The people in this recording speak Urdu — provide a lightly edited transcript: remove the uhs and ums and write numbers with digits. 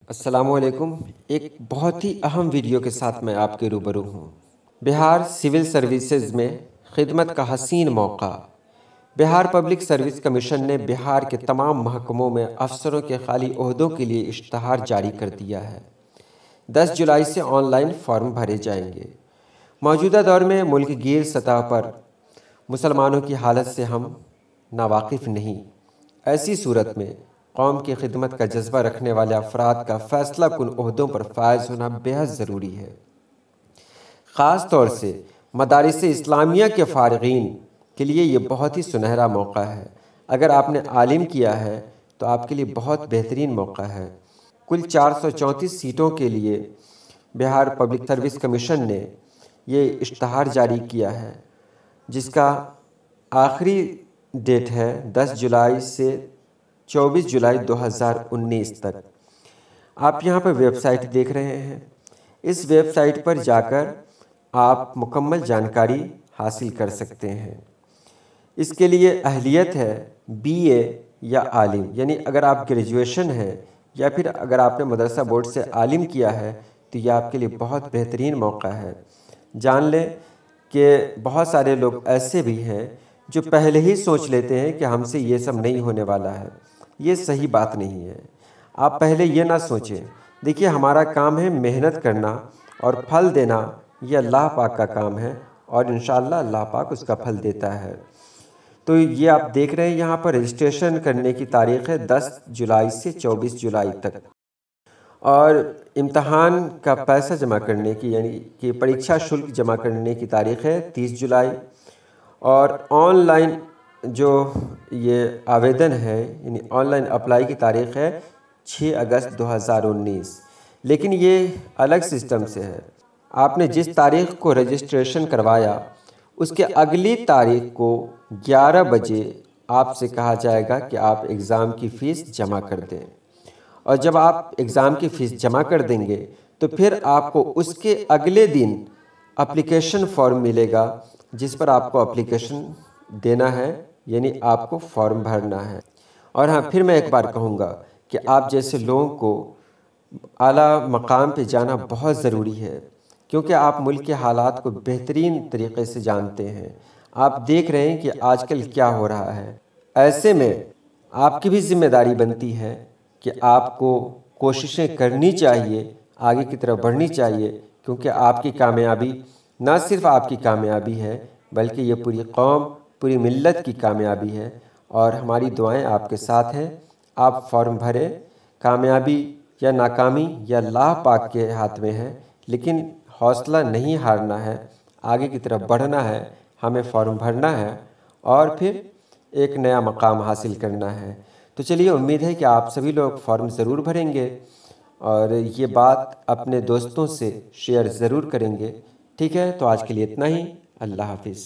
السلام علیکم۔ ایک بہت ہی اہم ویڈیو کے ساتھ میں آپ کے روبرو ہوں۔ بہار سول سروسز میں خدمت کا حسین موقع۔ بہار پبلک سروس کمیشن نے بہار کے تمام محکموں میں افسروں کے خالی عہدوں کے لیے اشتہار جاری کر دیا ہے۔ 10 جولائی سے آن لائن فارم بھرے جائیں گے۔ موجودہ دور میں ملک گیر سطح پر مسلمانوں کی حالت سے ہم ناواقف نہیں۔ ایسی صورت میں قوم کی خدمت کا جذبہ رکھنے والے افراد کا فیصلہ کن عہدوں پر فائز ہونا بہت ضروری ہے۔ خاص طور سے مدارس اسلامیہ کے فارغین کے لیے یہ بہت ہی سنہرا موقع ہے۔ اگر آپ نے عالم کیا ہے تو آپ کے لیے بہت بہترین موقع ہے۔ کل 434 سیٹوں کے لیے بہار پبلک سروس کمیشن نے یہ اشتہار جاری کیا ہے، جس کا آخری ڈیٹ ہے 10 جولائی سے 24 جولائی 2019 تک۔ آپ یہاں پر ویب سائٹ دیکھ رہے ہیں۔ اس ویب سائٹ پر جا کر آپ مکمل جانکاری حاصل کر سکتے ہیں۔ اس کے لیے اہلیت ہے BA یا عالم، یعنی اگر آپ گریجویشن ہے یا پھر اگر آپ نے مدرسہ بورڈ سے عالم کیا ہے تو یہ آپ کے لیے بہت بہترین موقع ہے۔ جان لیں کہ بہت سارے لوگ ایسے بھی ہیں جو پہلے ہی سوچ لیتے ہیں کہ ہم سے یہ سب نہیں ہونے والا ہے۔ یہ صحیح بات نہیں ہے۔ آپ پہلے یہ نہ سوچیں۔ دیکھیے، ہمارا کام ہے محنت کرنا اور پھل دینا یہ اللہ پاک کا کام ہے، اور انشاءاللہ اللہ پاک اس کا پھل دیتا ہے۔ تو یہ آپ دیکھ رہے ہیں، یہاں پر رجسٹریشن کرنے کی تاریخ ہے 10 جولائی سے 24 جولائی تک، اور امتحان کا پیسہ جمع کرنے کی یعنی کہ پریکشا شلک جمع کرنے کی تاریخ ہے 30 جولائی، اور آن لائن جو یہ آویدن ہے یعنی آن لائن اپلائی کی تاریخ ہے 6 اگست 2019۔ لیکن یہ الگ سسٹم سے ہے۔ آپ نے جس تاریخ کو رجسٹریشن کروایا اس کے اگلی تاریخ کو 11 بجے آپ سے کہا جائے گا کہ آپ ایگزام کی فیس جمع کر دیں، اور جب آپ ایگزام کی فیس جمع کر دیں گے تو پھر آپ کو اس کے اگلے دن اپلیکیشن فارم ملے گا، جس پر آپ کو اپلیکیشن دینا ہے، یعنی آپ کو فارم بھرنا ہے۔ اور ہاں، پھر میں ایک بار کہوں گا کہ آپ جیسے لوگوں کو اعلیٰ مقام پہ جانا بہت ضروری ہے، کیونکہ آپ ملک کے حالات کو بہترین طریقے سے جانتے ہیں۔ آپ دیکھ رہے ہیں کہ آج کل کیا ہو رہا ہے۔ ایسے میں آپ کی بھی ذمہ داری بنتی ہے کہ آپ کو کوششیں کرنی چاہیے، آگے کی طرف بڑھنی چاہیے، کیونکہ آپ کی کامیابی نہ صرف آپ کی کامیابی ہے بلکہ یہ پوری قوم، پوری ملت کی کامیابی ہے، اور ہماری دعائیں آپ کے ساتھ ہیں۔ آپ فارم بھریں۔ کامیابی یا ناکامی یا اللہ پاک کے ہاتھ میں ہے، لیکن حوصلہ نہیں ہارنا ہے، آگے کی طرف بڑھنا ہے، ہمیں فارم بھرنا ہے اور پھر ایک نیا مقام حاصل کرنا ہے۔ تو چلیے، امید ہے کہ آپ سبھی لوگ فارم ضرور بھریں گے، اور یہ بات اپنے دوستوں سے شیئر ضرور کریں گے۔ ٹھیک ہے، تو آج کے لیے اتنا ہی۔ اللہ حافظ۔